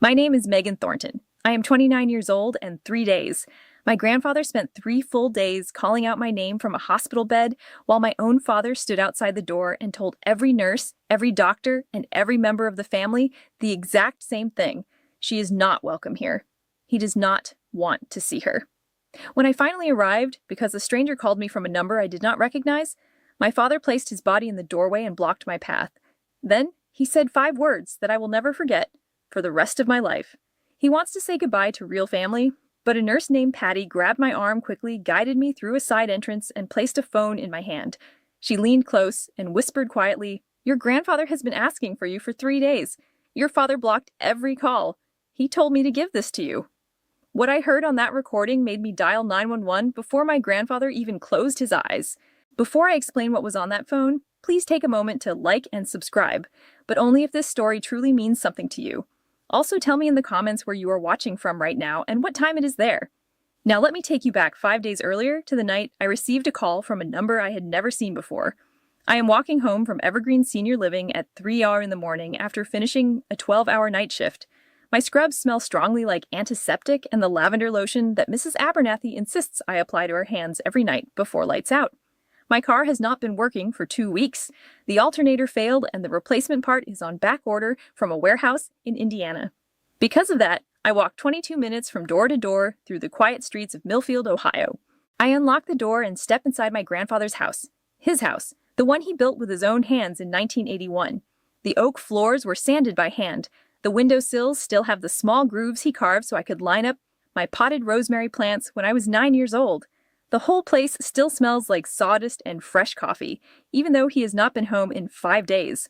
My name is Megan Thornton. I am 29 years old and 3 days. My grandfather spent 3 full days calling out my name from a hospital bed while my own father stood outside the door and told every nurse, every doctor, and every member of the family the exact same thing. She is not welcome here. He does not want to see her. When I finally arrived, because a stranger called me from a number I did not recognize, my father placed his body in the doorway and blocked my path. Then he said 5 words that I will never forget for the rest of my life. He wants to say goodbye to real family, but a nurse named Patty grabbed my arm quickly, guided me through a side entrance, and placed a phone in my hand. She leaned close and whispered quietly, "Your grandfather has been asking for you for 3 days. Your father blocked every call. He told me to give this to you." What I heard on that recording made me dial 911 before my grandfather even closed his eyes. Before I explain what was on that phone, please take a moment to like and subscribe, but only if this story truly means something to you. Also tell me in the comments where you are watching from right now and what time it is there. Now let me take you back 5 days earlier to the night I received a call from a number I had never seen before. I am walking home from Evergreen Senior Living at 3 in the morning after finishing a 12-hour night shift. My scrubs smell strongly like antiseptic and the lavender lotion that Mrs. Abernathy insists I apply to her hands every night before lights out. My car has not been working for 2 weeks. The alternator failed and the replacement part is on back order from a warehouse in Indiana. Because of that, I walk 22 minutes from door to door through the quiet streets of Millfield, Ohio. I unlock the door and step inside my grandfather's house. His house, the one he built with his own hands in 1981. The oak floors were sanded by hand. The windowsills still have the small grooves he carved so I could line up my potted rosemary plants when I was 9 years old. The whole place still smells like sawdust and fresh coffee, even though he has not been home in 5 days.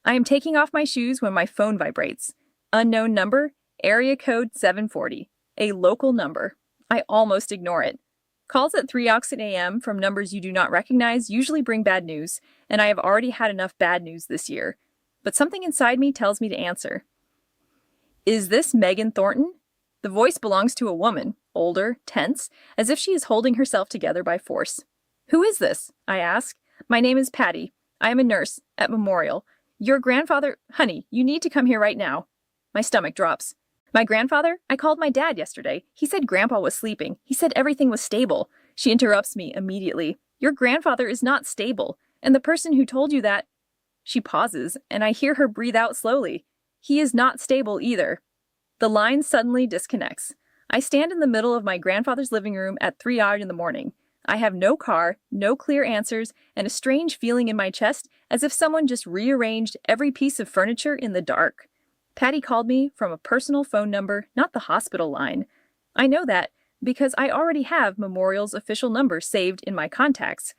I am taking off my shoes when my phone vibrates. Unknown number, area code 740, a local number. I almost ignore it. Calls at 3 a.m. from numbers you do not recognize usually bring bad news, and I have already had enough bad news this year. But something inside me tells me to answer. Is this Megan Thornton? The voice belongs to a woman, older, tense, as if she is holding herself together by force. "Who is this?" I ask. "My name is Patty. I am a nurse at Memorial. Your grandfather— Honey, you need to come here right now." My stomach drops. "My grandfather? I called my dad yesterday. He said Grandpa was sleeping. He said everything was stable." She interrupts me immediately. "Your grandfather is not stable, and the person who told you that—" She pauses, and I hear her breathe out slowly. "He is not stable either." The line suddenly disconnects. I stand in the middle of my grandfather's living room at 3 in the morning. I have no car, no clear answers, and a strange feeling in my chest as if someone just rearranged every piece of furniture in the dark. Patty called me from a personal phone number, not the hospital line. I know that because I already have Memorial's official number saved in my contacts.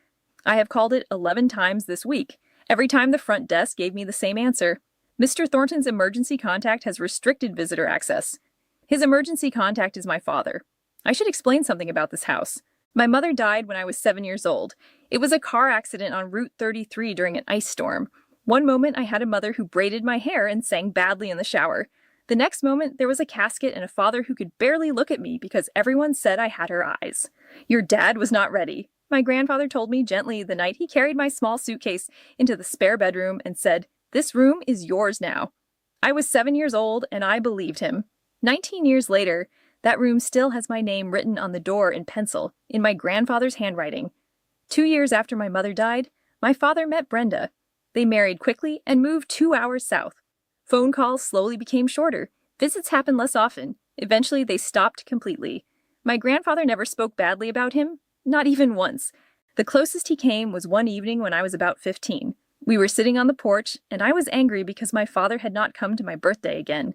I have called it 11 times this week. Every time the front desk gave me the same answer. Mr. Thornton's emergency contact has restricted visitor access. His emergency contact is my father. I should explain something about this house. My mother died when I was 7 years old. It was a car accident on Route 33 during an ice storm. One moment I had a mother who braided my hair and sang badly in the shower. The next moment there was a casket and a father who could barely look at me because everyone said I had her eyes. Your dad was not ready. My grandfather told me gently the night he carried my small suitcase into the spare bedroom and said, "This room is yours now." I was 7 years old and I believed him. 19 years later, that room still has my name written on the door in pencil, in my grandfather's handwriting. 2 years after my mother died, my father met Brenda. They married quickly and moved 2 hours south. Phone calls slowly became shorter. Visits happened less often. Eventually, they stopped completely. My grandfather never spoke badly about him, not even once. The closest he came was one evening when I was about 15. We were sitting on the porch, and I was angry because my father had not come to my birthday again.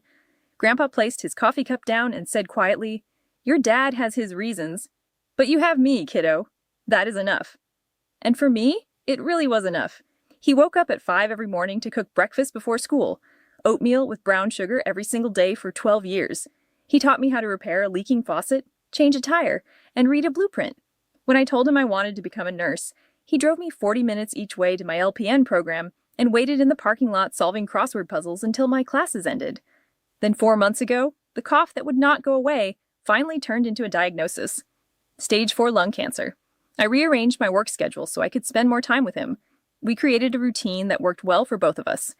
Grandpa placed his coffee cup down and said quietly, "Your dad has his reasons, but you have me, kiddo. That is enough." And for me, it really was enough. He woke up at 5 every morning to cook breakfast before school, oatmeal with brown sugar every single day for 12 years. He taught me how to repair a leaking faucet, change a tire, and read a blueprint. When I told him I wanted to become a nurse, he drove me 40 minutes each way to my LPN program and waited in the parking lot solving crossword puzzles until my classes ended. Then 4 months ago, the cough that would not go away finally turned into a diagnosis. Stage 4 lung cancer. I rearranged my work schedule so I could spend more time with him. We created a routine that worked well for both of us.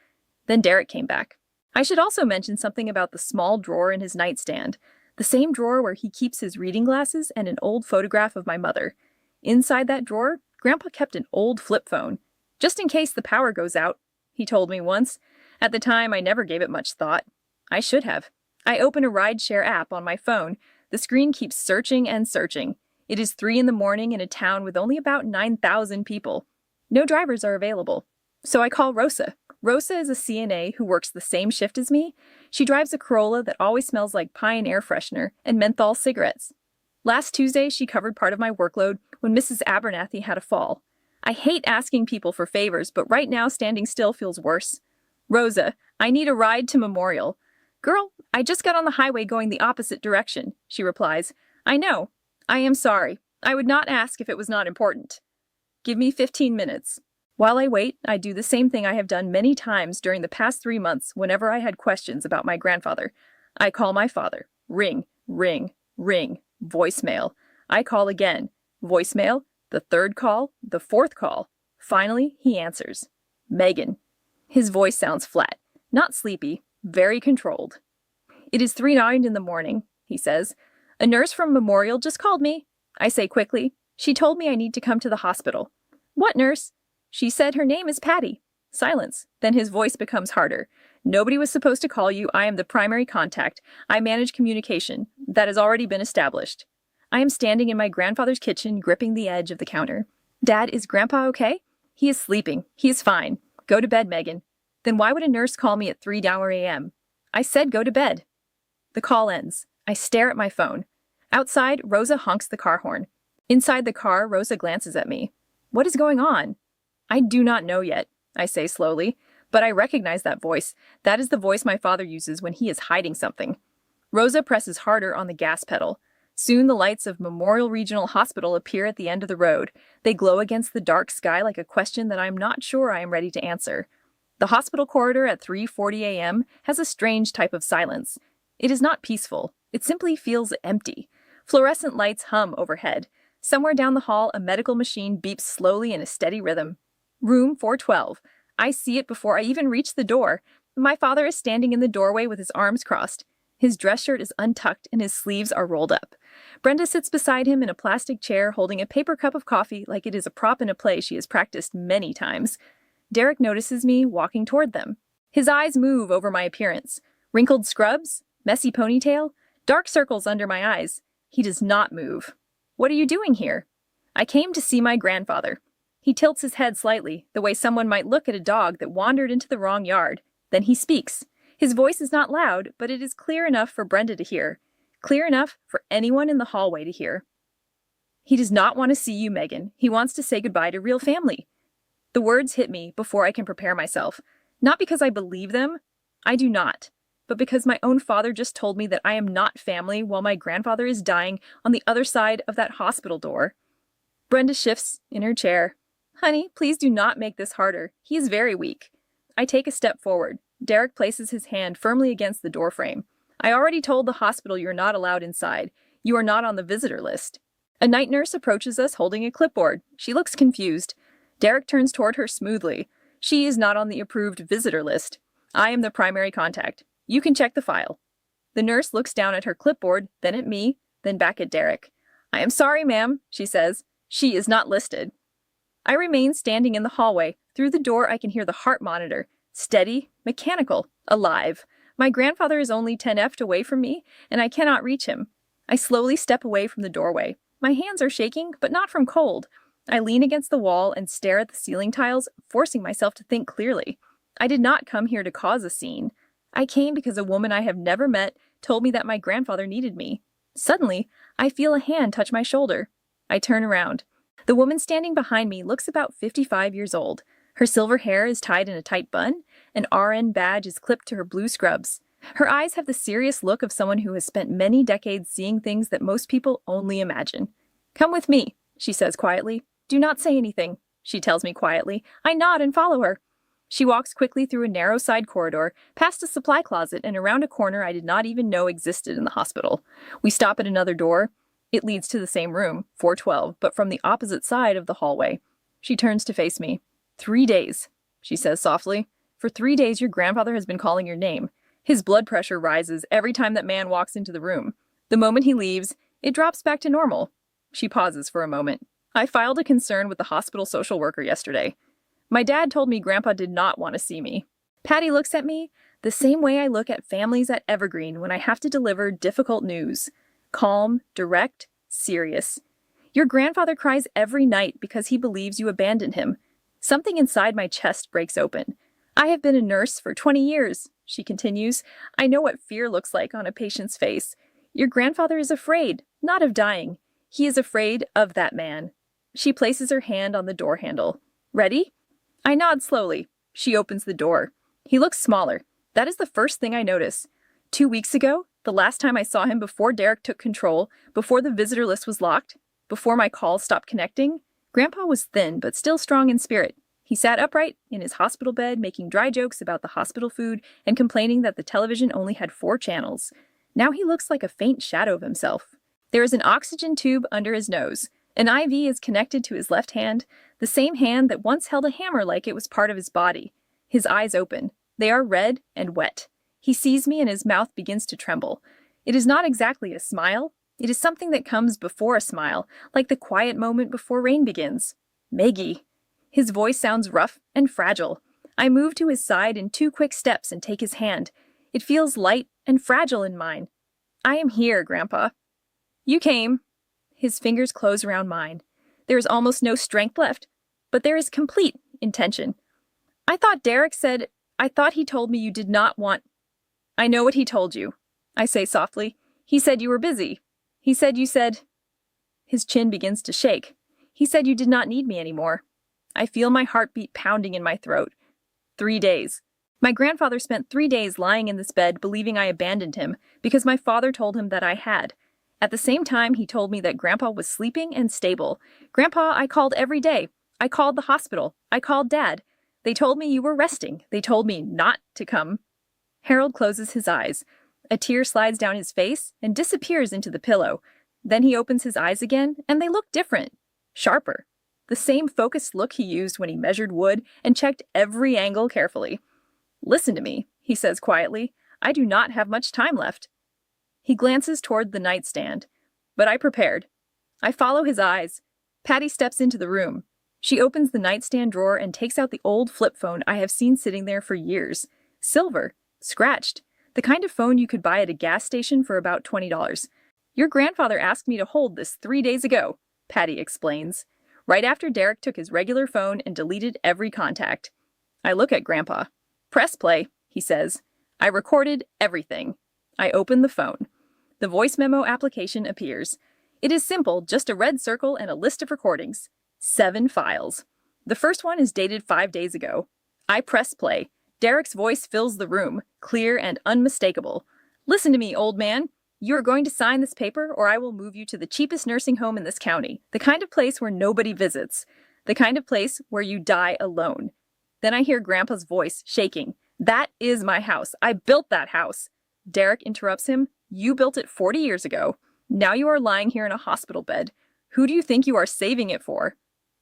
Then Derek came back. I should also mention something about the small drawer in his nightstand, the same drawer where he keeps his reading glasses and an old photograph of my mother. Inside that drawer, Grandpa kept an old flip phone, just in case the power goes out, he told me once. At the time, I never gave it much thought. I should have. I open a rideshare app on my phone. The screen keeps searching and searching. It is 3 in the morning in a town with only about 9,000 people. No drivers are available. So I call Rosa. Rosa is a CNA who works the same shift as me. She drives a Corolla that always smells like pine air freshener and menthol cigarettes. Last Tuesday, she covered part of my workload when Mrs. Abernathy had a fall. I hate asking people for favors, but right now standing still feels worse. Rosa, I need a ride to Memorial. Girl, I just got on the highway going the opposite direction, she replies. I know. I am sorry. I would not ask if it was not important. Give me 15 minutes. While I wait, I do the same thing I have done many times during the past 3 months whenever I had questions about my grandfather. I call my father. Ring, ring, ring. Voicemail. I call again. Voicemail. The third call. The fourth call. Finally, he answers. Megan. His voice sounds flat. Not sleepy. Very controlled. It is 3:09 in the morning, he says. A nurse from Memorial just called me. I say quickly. She told me I need to come to the hospital. What nurse? She said her name is Patty. Silence. Then his voice becomes harder. Nobody was supposed to call you. I am the primary contact. I manage communication. That has already been established. I am standing in my grandfather's kitchen, gripping the edge of the counter. Dad, is Grandpa okay? He is sleeping. He is fine. Go to bed, Megan. Then why would a nurse call me at 3 a.m.? I said go to bed. The call ends. I stare at my phone. Outside, Rosa honks the car horn. Inside the car, Rosa glances at me. What is going on? I do not know yet, I say slowly, but I recognize that voice. That is the voice my father uses when he is hiding something. Rosa presses harder on the gas pedal. Soon the lights of Memorial Regional Hospital appear at the end of the road. They glow against the dark sky like a question that I am not sure I am ready to answer. The hospital corridor at 3:40 a.m. has a strange type of silence. It is not peaceful. It simply feels empty. Fluorescent lights hum overhead. Somewhere down the hall, a medical machine beeps slowly in a steady rhythm. Room 412. I see it before I even reach the door. My father is standing in the doorway with his arms crossed. His dress shirt is untucked and his sleeves are rolled up. Brenda sits beside him in a plastic chair holding a paper cup of coffee like it is a prop in a play she has practiced many times. Derek notices me walking toward them. His eyes move over my appearance. Wrinkled scrubs, messy ponytail, dark circles under my eyes. He does not move. What are you doing here? I came to see my grandfather. He tilts his head slightly, the way someone might look at a dog that wandered into the wrong yard. Then he speaks. His voice is not loud, but it is clear enough for Brenda to hear. Clear enough for anyone in the hallway to hear. He does not want to see you, Megan. He wants to say goodbye to real family. The words hit me before I can prepare myself. Not because I believe them. I do not. But because my own father just told me that I am not family while my grandfather is dying on the other side of that hospital door. Brenda shifts in her chair. Honey, please do not make this harder. He is very weak. I take a step forward. Derek places his hand firmly against the doorframe. I already told the hospital you are not allowed inside. You are not on the visitor list. A night nurse approaches us holding a clipboard. She looks confused. Derek turns toward her smoothly. She is not on the approved visitor list. I am the primary contact. You can check the file. The nurse looks down at her clipboard, then at me, then back at Derek. I am sorry, ma'am, she says. She is not listed. I remain standing in the hallway. Through the door, I can hear the heart monitor. Steady, mechanical, alive. My grandfather is only 10 feet away from me, and I cannot reach him. I slowly step away from the doorway. My hands are shaking, but not from cold. I lean against the wall and stare at the ceiling tiles, forcing myself to think clearly. I did not come here to cause a scene. I came because a woman I have never met told me that my grandfather needed me. Suddenly, I feel a hand touch my shoulder. I turn around. The woman standing behind me looks about 55 years old. Her silver hair is tied in a tight bun. An RN badge is clipped to her blue scrubs. Her eyes have the serious look of someone who has spent many decades seeing things that most people only imagine. Come with me, she says quietly. Do not say anything, she tells me quietly. I nod and follow her. She walks quickly through a narrow side corridor, past a supply closet, and around a corner I did not even know existed in the hospital. We stop at another door. It leads to the same room, 412, but from the opposite side of the hallway. She turns to face me. 3 days, she says softly. For 3 days your grandfather has been calling your name. His blood pressure rises every time that man walks into the room. The moment he leaves, it drops back to normal. She pauses for a moment. I filed a concern with the hospital social worker yesterday. My dad told me Grandpa did not want to see me. Patty looks at me the same way I look at families at Evergreen when I have to deliver difficult news. Calm, direct, serious. Your grandfather cries every night because he believes you abandoned him. Something inside my chest breaks open. I have been a nurse for 20 years, she continues. I know what fear looks like on a patient's face. Your grandfather is afraid, not of dying. He is afraid of that man. She places her hand on the door handle. Ready? I nod slowly. She opens the door. He looks smaller. That is the first thing I notice. 2 weeks ago, the last time I saw him before Derek took control, before the visitor list was locked, before my calls stopped connecting, Grandpa was thin but still strong in spirit. He sat upright in his hospital bed, making dry jokes about the hospital food and complaining that the television only had 4 channels. Now he looks like a faint shadow of himself. There is an oxygen tube under his nose. An IV is connected to his left hand, the same hand that once held a hammer like it was part of his body. His eyes open. They are red and wet. He sees me and his mouth begins to tremble. It is not exactly a smile. It is something that comes before a smile, like the quiet moment before rain begins. Maggie. His voice sounds rough and fragile. I move to his side in 2 quick steps and take his hand. It feels light and fragile in mine. I am here, Grandpa. You came. His fingers close around mine. There is almost no strength left, but there is complete intention. I thought he told me you did not want. I know what he told you, I say softly. He said you were busy. He said you said. His chin begins to shake. He said you did not need me anymore. I feel my heartbeat pounding in my throat. 3 days. My grandfather spent 3 days lying in this bed believing I abandoned him because my father told him that I had. At the same time, he told me that Grandpa was sleeping and stable. Grandpa, I called every day. I called the hospital. I called Dad. They told me you were resting. They told me not to come. Harold closes his eyes. A tear slides down his face and disappears into the pillow. Then he opens his eyes again, and they look different. Sharper. The same focused look he used when he measured wood and checked every angle carefully. Listen to me, he says quietly. I do not have much time left. He glances toward the nightstand. But I prepared. I follow his eyes. Patty steps into the room. She opens the nightstand drawer and takes out the old flip phone I have seen sitting there for years. Silver. Scratched. The kind of phone you could buy at a gas station for about $20. Your grandfather asked me to hold this 3 days ago, Patty explains. Right after Derek took his regular phone and deleted every contact. I look at Grandpa. Press play, he says. I recorded everything. I open the phone. The voice memo application appears. It is simple, just a red circle and a list of recordings. 7 files. The first one is dated 5 days ago. I press play. Derek's voice fills the room, clear and unmistakable. Listen to me, old man. You are going to sign this paper or I will move you to the cheapest nursing home in this county. The kind of place where nobody visits. The kind of place where you die alone. Then I hear Grandpa's voice shaking. That is my house. I built that house. Derek interrupts him. You built it 40 years ago. Now you are lying here in a hospital bed. Who do you think you are saving it for?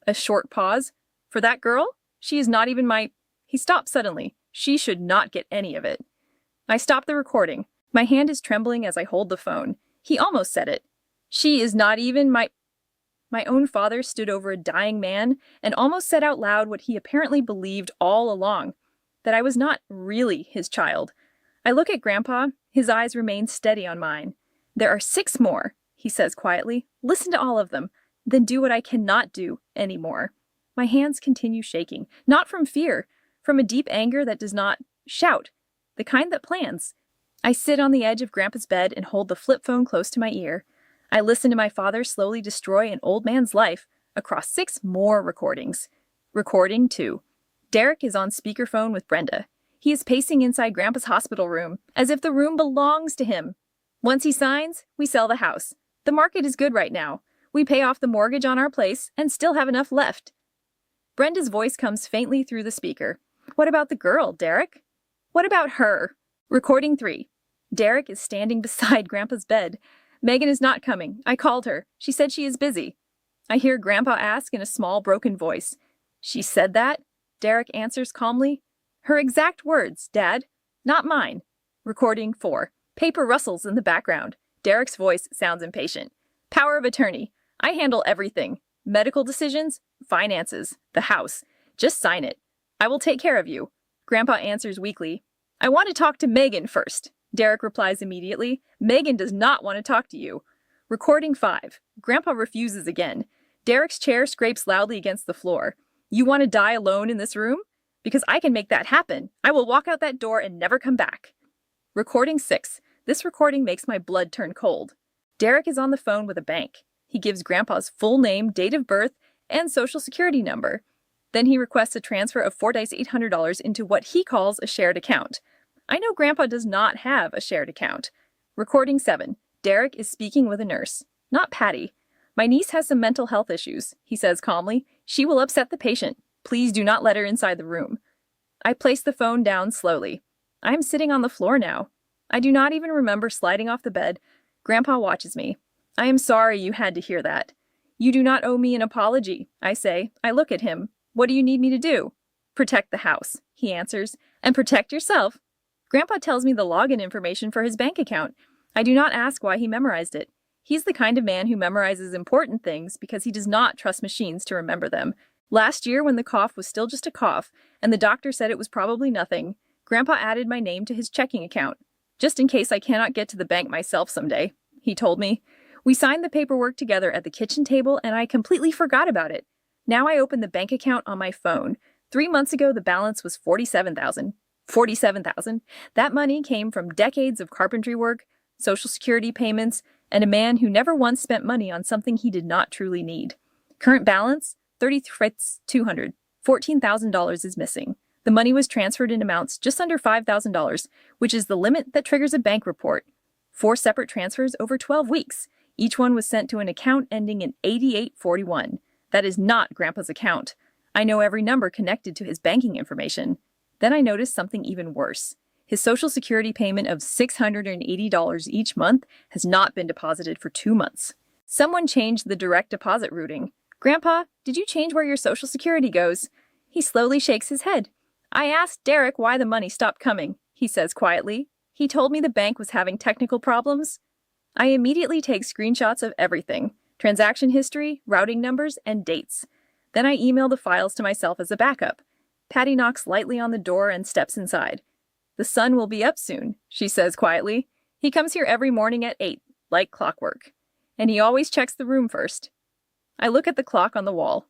A short pause. For that girl? She is not even my... He stops suddenly. She should not get any of it. I stop the recording. My hand is trembling as I hold the phone. He almost said it. She is not even my... My own father stood over a dying man and almost said out loud what he apparently believed all along, that I was not really his child. I look at Grandpa. His eyes remain steady on mine. There are 6 more, he says quietly. Listen to all of them. Then do what I cannot do anymore. My hands continue shaking, not from fear, from a deep anger that does not shout, the kind that plans. I sit on the edge of Grandpa's bed and hold the flip phone close to my ear. I listen to my father slowly destroy an old man's life across 6 more recordings. Recording 2. Derek is on speakerphone with Brenda. He is pacing inside Grandpa's hospital room, as if the room belongs to him. Once he signs, we sell the house. The market is good right now. We pay off the mortgage on our place and still have enough left. Brenda's voice comes faintly through the speaker. What about the girl, Derek? What about her? Recording 3. Derek is standing beside Grandpa's bed. Megan is not coming. I called her. She said she is busy. I hear Grandpa ask in a small, broken voice. She said that? Derek answers calmly. Her exact words, Dad, not mine. Recording 4. Paper rustles in the background. Derek's voice sounds impatient. Power of attorney. I handle everything. Medical decisions, finances, the house. Just sign it. I will take care of you. Grandpa answers weakly. I want to talk to Megan first. Derek replies immediately. Megan does not want to talk to you. Recording 5. Grandpa refuses again. Derek's chair scrapes loudly against the floor. You want to die alone in this room? Because I can make that happen. I will walk out that door and never come back. Recording 6. This recording makes my blood turn cold. Derek is on the phone with a bank. He gives Grandpa's full name, date of birth, and social security number. Then he requests a transfer of $4,800 into what he calls a shared account. I know Grandpa does not have a shared account. Recording 7. Derek is speaking with a nurse. Not Patty. My niece has some mental health issues, he says calmly. She will upset the patient. Please do not let her inside the room. I place the phone down slowly. I am sitting on the floor now. I do not even remember sliding off the bed. Grandpa watches me. I am sorry you had to hear that. You do not owe me an apology, I say. I look at him. What do you need me to do? Protect the house, he answers. And protect yourself. Grandpa tells me the login information for his bank account. I do not ask why he memorized it. He's the kind of man who memorizes important things because he does not trust machines to remember them. Last year, when the cough was still just a cough, and the doctor said it was probably nothing, Grandpa added my name to his checking account. Just in case I cannot get to the bank myself someday, he told me. We signed the paperwork together at the kitchen table, and I completely forgot about it. Now I open the bank account on my phone. 3 months ago, the balance was $47,000. $47,000. That money came from decades of carpentry work, Social Security payments, and a man who never once spent money on something he did not truly need. Current balance, $33,200. $14,000 is missing. The money was transferred in amounts just under $5,000, which is the limit that triggers a bank report. 4 separate transfers over 12 weeks. Each one was sent to an account ending in 8841. That is not Grandpa's account. I know every number connected to his banking information. Then I noticed something even worse. His Social Security payment of $680 each month has not been deposited for 2 months. Someone changed the direct deposit routing. Grandpa, did you change where your Social Security goes? He slowly shakes his head. I asked Derek why the money stopped coming, he says quietly. He told me the bank was having technical problems. I immediately take screenshots of everything. Transaction history, routing numbers, and dates. Then I email the files to myself as a backup. Patty knocks lightly on the door and steps inside. The sun will be up soon, she says quietly. He comes here every morning at 8, like clockwork. And he always checks the room first. I look at the clock on the wall.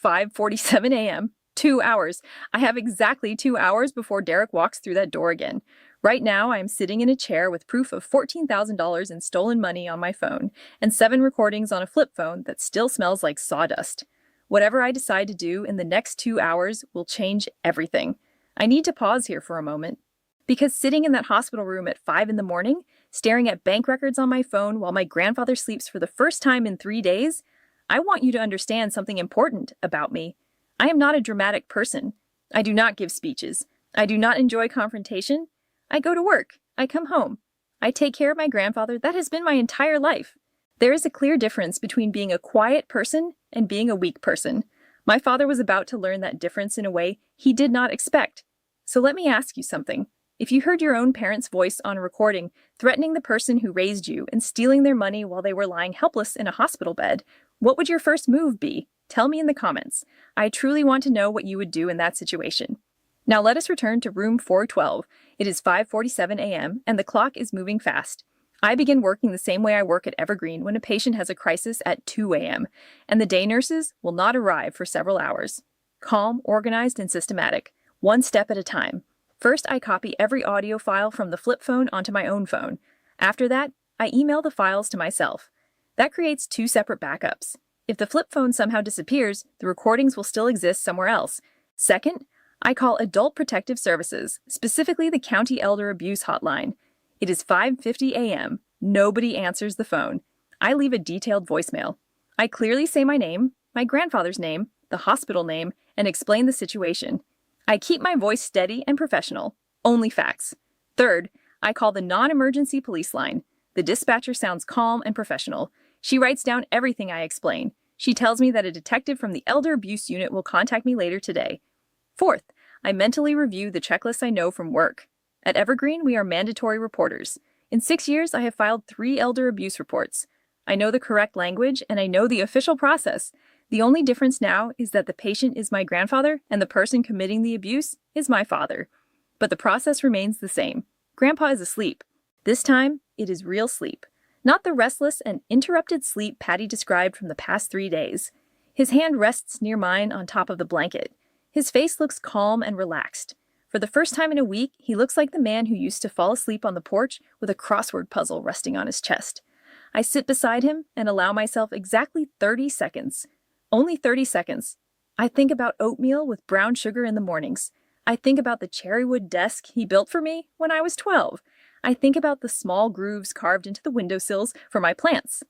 5:47 a.m. 2 hours. I have exactly 2 hours before Derek walks through that door again. Right now, I am sitting in a chair with proof of $14,000 in stolen money on my phone and 7 recordings on a flip phone that still smells like sawdust. Whatever I decide to do in the next 2 hours will change everything. I need to pause here for a moment. Because sitting in that hospital room at 5 in the morning, staring at bank records on my phone while my grandfather sleeps for the first time in 3 days, I want you to understand something important about me. I am not a dramatic person. I do not give speeches. I do not enjoy confrontation. I go to work. I come home. I take care of my grandfather. That has been my entire life. There is a clear difference between being a quiet person and being a weak person. My father was about to learn that difference in a way he did not expect. So let me ask you something. If you heard your own parents' voice on a recording threatening the person who raised you and stealing their money while they were lying helpless in a hospital bed, what would your first move be? Tell me in the comments. I truly want to know what you would do in that situation. Now let us return to room 412. It is 5:47 a.m. and the clock is moving fast. I begin working the same way I work at Evergreen when a patient has a crisis at 2 a.m., and the day nurses will not arrive for several hours. Calm, organized, and systematic, one step at a time. First, I copy every audio file from the flip phone onto my own phone. After that, I email the files to myself. That creates 2 separate backups. If the flip phone somehow disappears, the recordings will still exist somewhere else. Second, I call Adult Protective Services, specifically the County Elder Abuse Hotline. It is 5:50 a.m. Nobody answers the phone. I leave a detailed voicemail. I clearly say my name, my grandfather's name, the hospital name, and explain the situation. I keep my voice steady and professional. Only facts. Third, I call the non-emergency police line. The dispatcher sounds calm and professional. She writes down everything I explain. She tells me that a detective from the Elder Abuse Unit will contact me later today. Fourth, I mentally review the checklist I know from work. At Evergreen, we are mandatory reporters. In 6 years, I have filed 3 elder abuse reports. I know the correct language and I know the official process. The only difference now is that the patient is my grandfather and the person committing the abuse is my father. But the process remains the same. Grandpa is asleep. This time, it is real sleep. Not the restless and interrupted sleep Patty described from the past 3 days. His hand rests near mine on top of the blanket. His face looks calm and relaxed. For the first time in a week, he looks like the man who used to fall asleep on the porch with a crossword puzzle resting on his chest. I sit beside him and allow myself exactly 30 seconds. Only 30 seconds. I think about oatmeal with brown sugar in the mornings. I think about the cherrywood desk he built for me when I was 12. I think about the small grooves carved into the windowsills for my plants.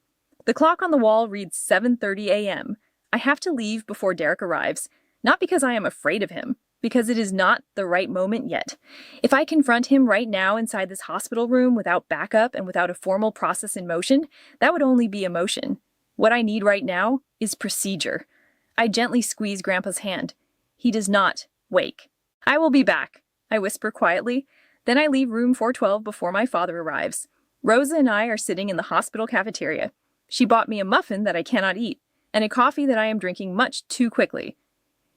The clock on the wall reads 7:30 a.m. I have to leave before Derek arrives, not because I am afraid of him, because it is not the right moment yet. If I confront him right now inside this hospital room without backup and without a formal process in motion, that would only be emotion. What I need right now is procedure. I gently squeeze Grandpa's hand. He does not wake. I will be back, I whisper quietly. Then I leave room 412 before my father arrives. Rosa and I are sitting in the hospital cafeteria. She bought me a muffin that I cannot eat, and a coffee that I am drinking much too quickly.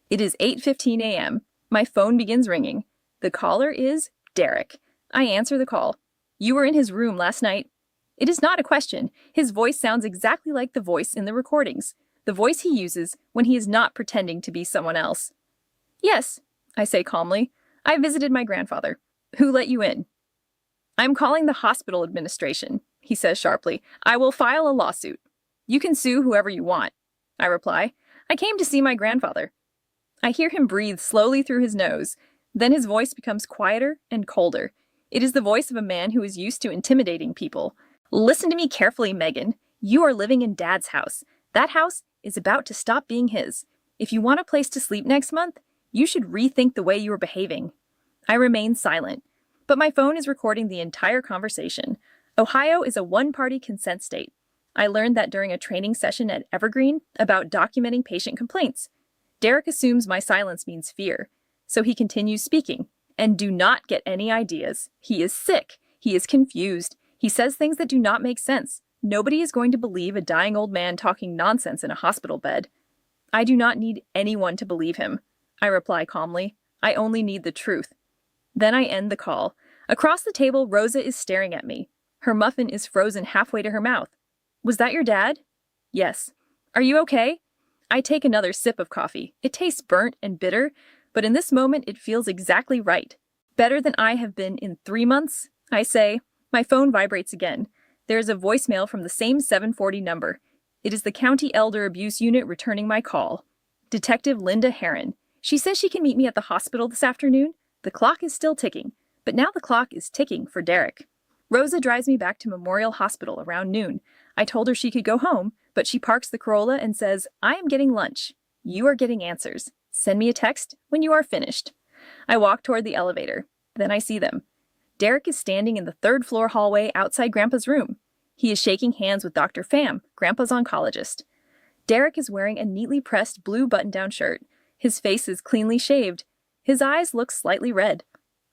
It is 8:15 a.m. My phone begins ringing. The caller is Derek. I answer the call. You were in his room last night. It is not a question. His voice sounds exactly like the voice in the recordings, the voice he uses when he is not pretending to be someone else. Yes, I say calmly. I visited my grandfather. Who let you in? I'm calling the hospital administration, he says sharply. I will file a lawsuit. You can sue whoever you want, I reply. I came to see my grandfather. I hear him breathe slowly through his nose. Then his voice becomes quieter and colder. It is the voice of a man who is used to intimidating people. Listen to me carefully, Megan. You are living in Dad's house. That house is about to stop being his. If you want a place to sleep next month, you should rethink the way you are behaving. I remain silent, but my phone is recording the entire conversation. Ohio is a one-party consent state. I learned that during a training session at Evergreen about documenting patient complaints. Derek assumes my silence means fear, so he continues speaking. And do not get any ideas. He is sick. He is confused. He says things that do not make sense. Nobody is going to believe a dying old man talking nonsense in a hospital bed. I do not need anyone to believe him. I reply calmly. I only need the truth. Then I end the call. Across the table, Rosa is staring at me. Her muffin is frozen halfway to her mouth. Was that your dad? Yes. Are you okay? I take another sip of coffee. It tastes burnt and bitter, but in this moment it feels exactly right. Better than I have been in 3 months, I say. My phone vibrates again. There is a voicemail from the same 740 number. It is the County Elder Abuse Unit returning my call. Detective Linda Herron. She says she can meet me at the hospital this afternoon. The clock is still ticking, but now the clock is ticking for Derek. Rosa drives me back to Memorial Hospital around noon. I told her she could go home, but she parks the Corolla and says, I am getting lunch. You are getting answers. Send me a text when you are finished. I walk toward the elevator. Then I see them. Derek is standing in the 3rd floor hallway outside Grandpa's room. He is shaking hands with Dr. Pham, Grandpa's oncologist. Derek is wearing a neatly pressed blue button-down shirt. His face is cleanly shaved. His eyes look slightly red.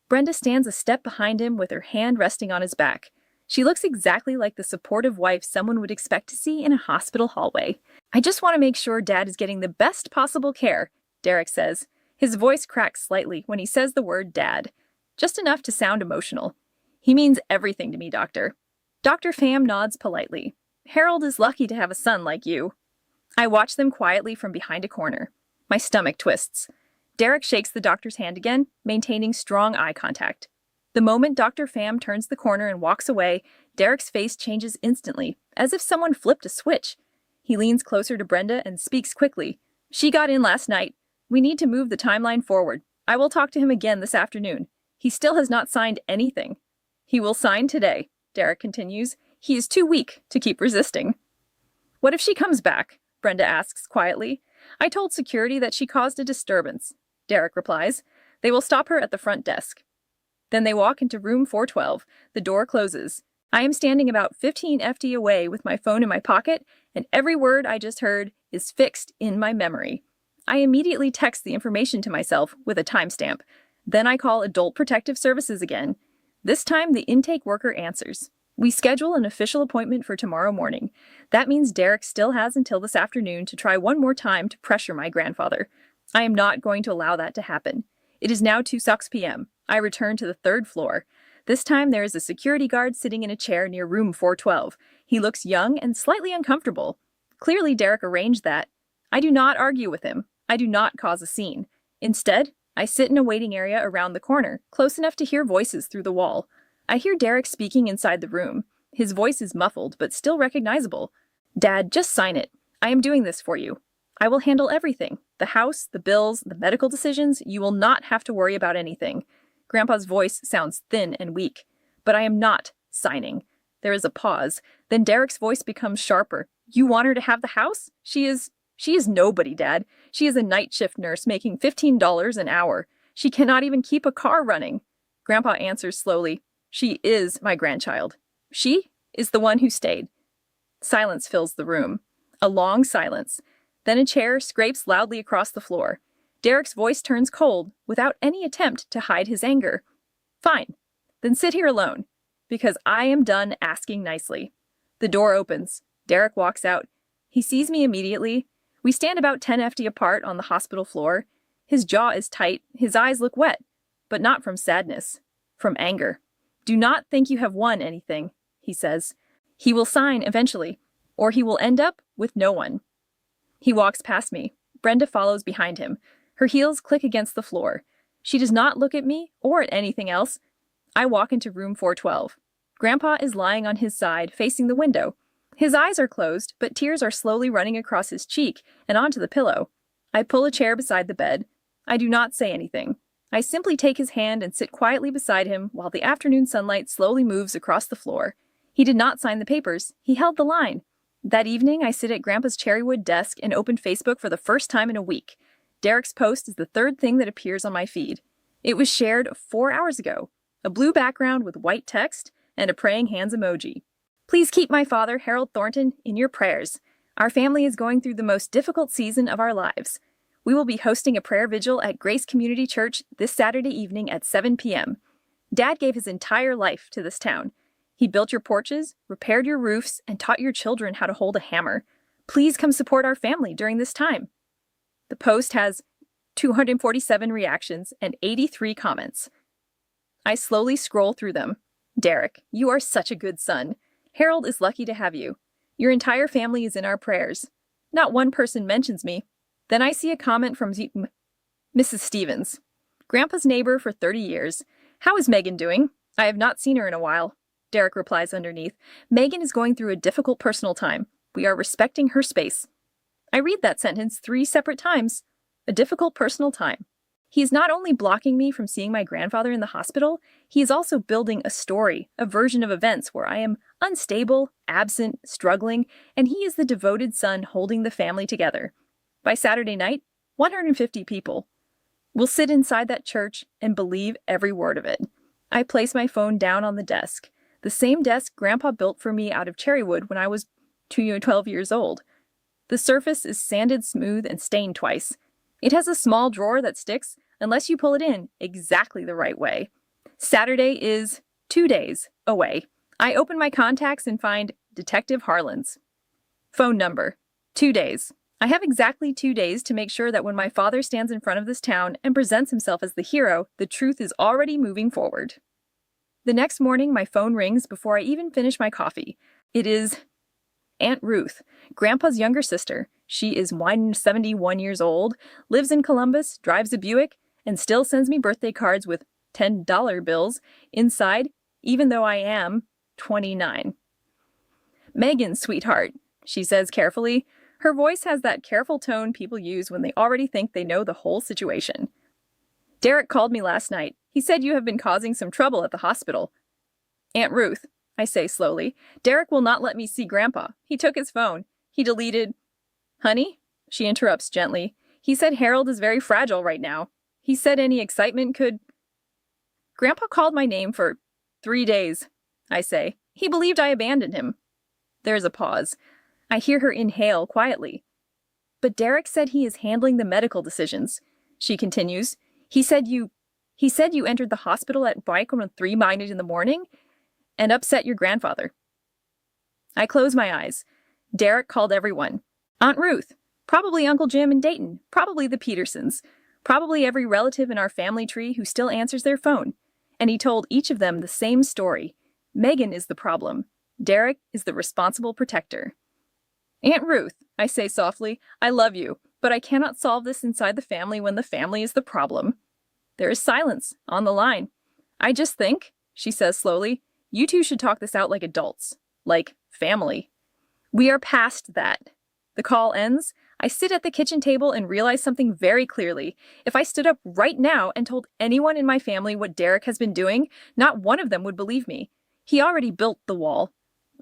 Brenda stands a step behind him with her hand resting on his back. She looks exactly like the supportive wife someone would expect to see in a hospital hallway. I just want to make sure Dad is getting the best possible care, Derek says. His voice cracks slightly when he says the word Dad, just enough to sound emotional. He means everything to me, Doctor. Dr. Pham nods politely. Harold is lucky to have a son like you. I watch them quietly from behind a corner. My stomach twists. Derek shakes the doctor's hand again, maintaining strong eye contact. The moment Dr. Pham turns the corner and walks away, Derek's face changes instantly, as if someone flipped a switch. He leans closer to Brenda and speaks quickly. She got in last night. We need to move the timeline forward. I will talk to him again this afternoon. He still has not signed anything. He will sign today, Derek continues. He is too weak to keep resisting. What if she comes back? Brenda asks quietly. I told security that she caused a disturbance. Derek replies. They will stop her at the front desk. Then they walk into room 412. The door closes. I am standing about 15 FT away with my phone in my pocket, and every word I just heard is fixed in my memory. I immediately text the information to myself with a timestamp. Then I call Adult Protective Services again. This time, the intake worker answers. We schedule an official appointment for tomorrow morning. That means Derek still has until this afternoon to try one more time to pressure my grandfather. I am not going to allow that to happen. It is now 2:00 p.m. I return to the third floor. This time there is a security guard sitting in a chair near room 412. He looks young and slightly uncomfortable. Clearly Derek arranged that. I do not argue with him. I do not cause a scene. Instead, I sit in a waiting area around the corner, close enough to hear voices through the wall. I hear Derek speaking inside the room. His voice is muffled, but still recognizable. Dad, just sign it. I am doing this for you. I will handle everything. The house, the bills, the medical decisions. You will not have to worry about anything. Grandpa's voice sounds thin and weak. But I am not signing. There is a pause. Then Derek's voice becomes sharper. You want her to have the house? She is nobody, Dad. She is a night shift nurse making $15 an hour. She cannot even keep a car running. Grandpa answers slowly. She is my grandchild. She is the one who stayed. Silence fills the room. A long silence. Then a chair scrapes loudly across the floor. Derek's voice turns cold, without any attempt to hide his anger. Fine. Then sit here alone, because I am done asking nicely. The door opens. Derek walks out. He sees me immediately. We stand about 10 ft apart on the hospital floor. His jaw is tight. His eyes look wet, but not from sadness, from anger. Do not think you have won anything, he says. He will sign eventually, or he will end up with no one. He walks past me. Brenda follows behind him. Her heels click against the floor. She does not look at me or at anything else. I walk into room 412. Grandpa is lying on his side, facing the window. His eyes are closed, but tears are slowly running across his cheek and onto the pillow. I pull a chair beside the bed. I do not say anything. I simply take his hand and sit quietly beside him while the afternoon sunlight slowly moves across the floor. He did not sign the papers. He held the line. That evening, I sit at Grandpa's cherrywood desk and open Facebook for the first time in a week. Derek's post is the third thing that appears on my feed. It was shared 4 hours ago. A blue background with white text and a praying hands emoji. Please keep my father, Harold Thornton, in your prayers. Our family is going through the most difficult season of our lives. We will be hosting a prayer vigil at Grace Community Church this Saturday evening at 7 p.m. Dad gave his entire life to this town. He built your porches, repaired your roofs, and taught your children how to hold a hammer. Please come support our family during this time. The post has 247 reactions and 83 comments. I slowly scroll through them. Derek, you are such a good son. Harold is lucky to have you. Your entire family is in our prayers. Not one person mentions me. Then I see a comment from Mrs. Stevens. Grandpa's neighbor for 30 years. How is Megan doing? I have not seen her in a while. Derek replies underneath. Megan is going through a difficult personal time. We are respecting her space. I read that sentence 3 separate times. A difficult personal time. He is not only blocking me from seeing my grandfather in the hospital, he is also building a story, a version of events where I am unstable, absent, struggling, and he is the devoted son holding the family together. By Saturday night, 150 people will sit inside that church and believe every word of it. I place my phone down on the desk, the same desk Grandpa built for me out of cherrywood when I was 12 years old. The surface is sanded smooth and stained twice. It has a small drawer that sticks unless you pull it in exactly the right way. Saturday is 2 days away. I open my contacts and find Detective Harlan's. Phone number, 2 days. I have exactly 2 days to make sure that when my father stands in front of this town and presents himself as the hero, the truth is already moving forward. The next morning, my phone rings before I even finish my coffee. It is Aunt Ruth, Grandpa's younger sister. She is 71 years old, lives in Columbus, drives a Buick, and still sends me birthday cards with $10 bills inside, even though I am 29. Megan, sweetheart, she says carefully. Her voice has that careful tone people use when they already think they know the whole situation. Derek called me last night. He said you have been causing some trouble at the hospital. Aunt Ruth, I say slowly, Derek will not let me see Grandpa. He took his phone. He deleted... Honey? She interrupts gently. He said Harold is very fragile right now. He said any excitement could... Grandpa called my name for 3 days, I say. He believed I abandoned him. There's a pause. I hear her inhale quietly. But Derek said he is handling the medical decisions. She continues. He said you He said you entered the hospital at 3:00 in the morning and upset your grandfather. I close my eyes. Derek called everyone. Aunt Ruth, probably Uncle Jim and Dayton, probably the Petersons, probably every relative in our family tree who still answers their phone. And he told each of them the same story. Megan is the problem. Derek is the responsible protector. Aunt Ruth, I say softly, I love you, but I cannot solve this inside the family when the family is the problem. There is silence on the line. I just think, she says slowly, you two should talk this out like adults, like family. We are past that. The call ends. I sit at the kitchen table and realize something very clearly. If I stood up right now and told anyone in my family what Derek has been doing, not one of them would believe me. He already built the wall.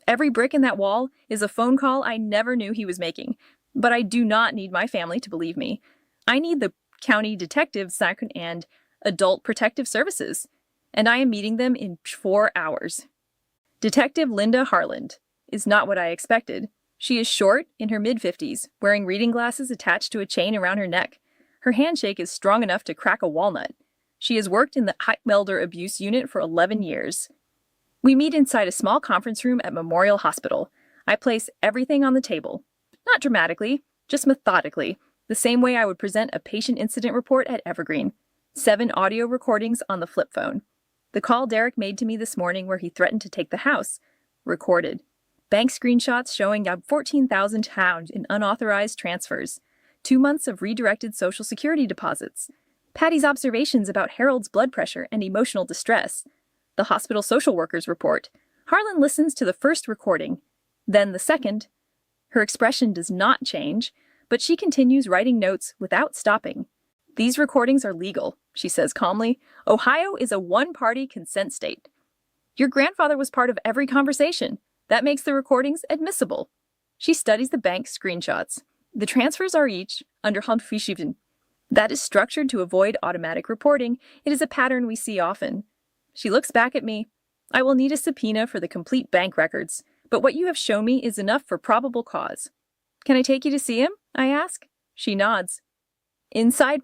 Every brick in that wall is a phone call I never knew he was making. But I do not need my family to believe me. I need the county detectives and adult protective services. And I am meeting them in 4 hours. Detective Linda Harland is not what I expected. She is short, in her mid-50s, wearing reading glasses attached to a chain around her neck. Her handshake is strong enough to crack a walnut. She has worked in the elder abuse unit for 11 years. We meet inside a small conference room at Memorial Hospital. I place everything on the table. Not dramatically, just methodically, the same way I would present a patient incident report at Evergreen. 7 audio recordings on the flip phone. The call Derek made to me this morning where he threatened to take the house. Recorded. Bank screenshots showing £14,000 in unauthorized transfers. 2 months of redirected Social Security deposits. Patty's observations about Harold's blood pressure and emotional distress. The hospital social worker's report. Harlan listens to the first recording, then the second. Her expression does not change, but she continues writing notes without stopping. These recordings are legal, she says calmly. Ohio is a one-party consent state. Your grandfather was part of every conversation. That makes the recordings admissible. She studies the bank screenshots. The transfers are each under Handfischiven. That is structured to avoid automatic reporting. It is a pattern we see often. She looks back at me. I will need a subpoena for the complete bank records, but what you have shown me is enough for probable cause. Can I take you to see him? I ask. She nods. Inside?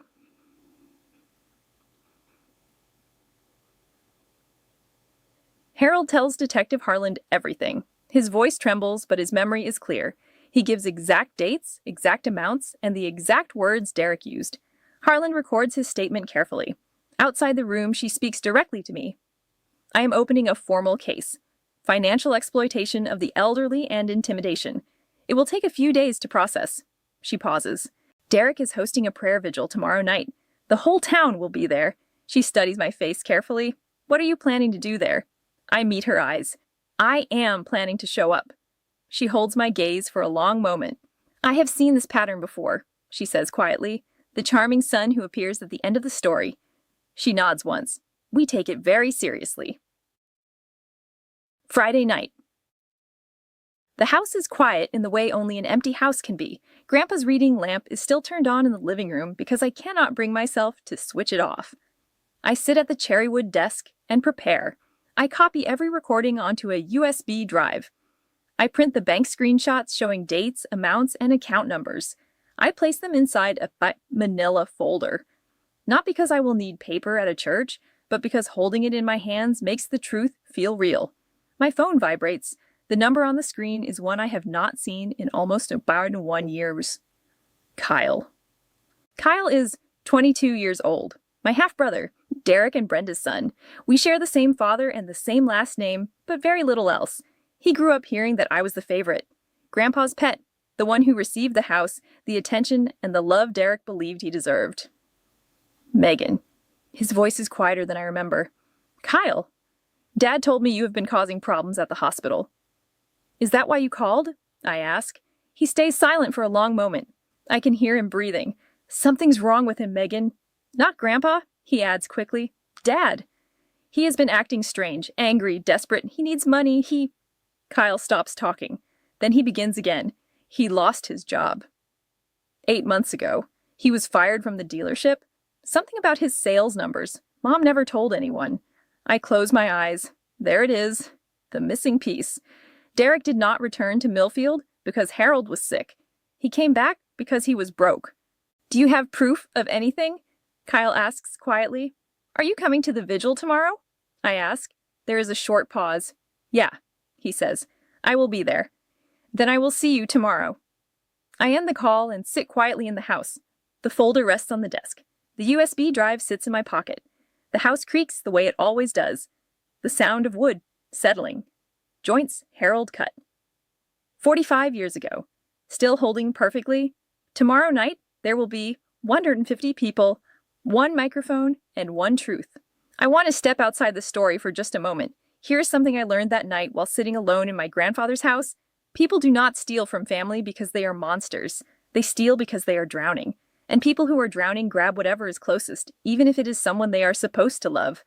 Harold tells Detective Harland everything. His voice trembles, but his memory is clear. He gives exact dates, exact amounts, and the exact words Derek used. Harland records his statement carefully. Outside the room, she speaks directly to me. I am opening a formal case. Financial exploitation of the elderly and intimidation. It will take a few days to process. She pauses. Derek is hosting a prayer vigil tomorrow night. The whole town will be there. She studies my face carefully. What are you planning to do there? I meet her eyes. I am planning to show up. She holds my gaze for a long moment. I have seen this pattern before, she says quietly. The charming son who appears at the end of the story. She nods once. We take it very seriously. Friday night. The house is quiet in the way only an empty house can be. Grandpa's reading lamp is still turned on in the living room because I cannot bring myself to switch it off. I sit at the cherrywood desk and prepare. I copy every recording onto a USB drive. I print the bank screenshots showing dates, amounts, and account numbers. I place them inside a manila folder. Not because I will need paper at a church, but because holding it in my hands makes the truth feel real. My phone vibrates. The number on the screen is one I have not seen in almost about 1 year. Kyle. Kyle is 22 years old. My half-brother, Derek and Brenda's son. We share the same father and the same last name, but very little else. He grew up hearing that I was the favorite. Grandpa's pet, the one who received the house, the attention, and the love Derek believed he deserved. Megan. His voice is quieter than I remember. Kyle. Dad told me you have been causing problems at the hospital. Is that why you called? I ask. He stays silent for a long moment. I can hear him breathing. Something's wrong with him, Megan. Not Grandpa, he adds quickly. Dad. He has been acting strange, angry, desperate. He needs money. Kyle stops talking. Then he begins again. He lost his job. 8 months ago. He was fired from the dealership. Something about his sales numbers. Mom never told anyone. I close my eyes. There it is. The missing piece. Derek did not return to Millfield because Harold was sick. He came back because he was broke. Do you have proof of anything? Kyle asks quietly. Are you coming to the vigil tomorrow? I ask. There is a short pause. Yeah, he says. I will be there. Then I will see you tomorrow. I end the call and sit quietly in the house. The folder rests on the desk. The USB drive sits in my pocket. The house creaks the way it always does. The sound of wood settling. Joints Harold cut. 45 years ago. Still holding perfectly. Tomorrow night, there will be 150 people, one microphone, and one truth. I want to step outside the story for just a moment. Here's something I learned that night while sitting alone in my grandfather's house. People do not steal from family because they are monsters. They steal because they are drowning. And people who are drowning grab whatever is closest, even if it is someone they are supposed to love.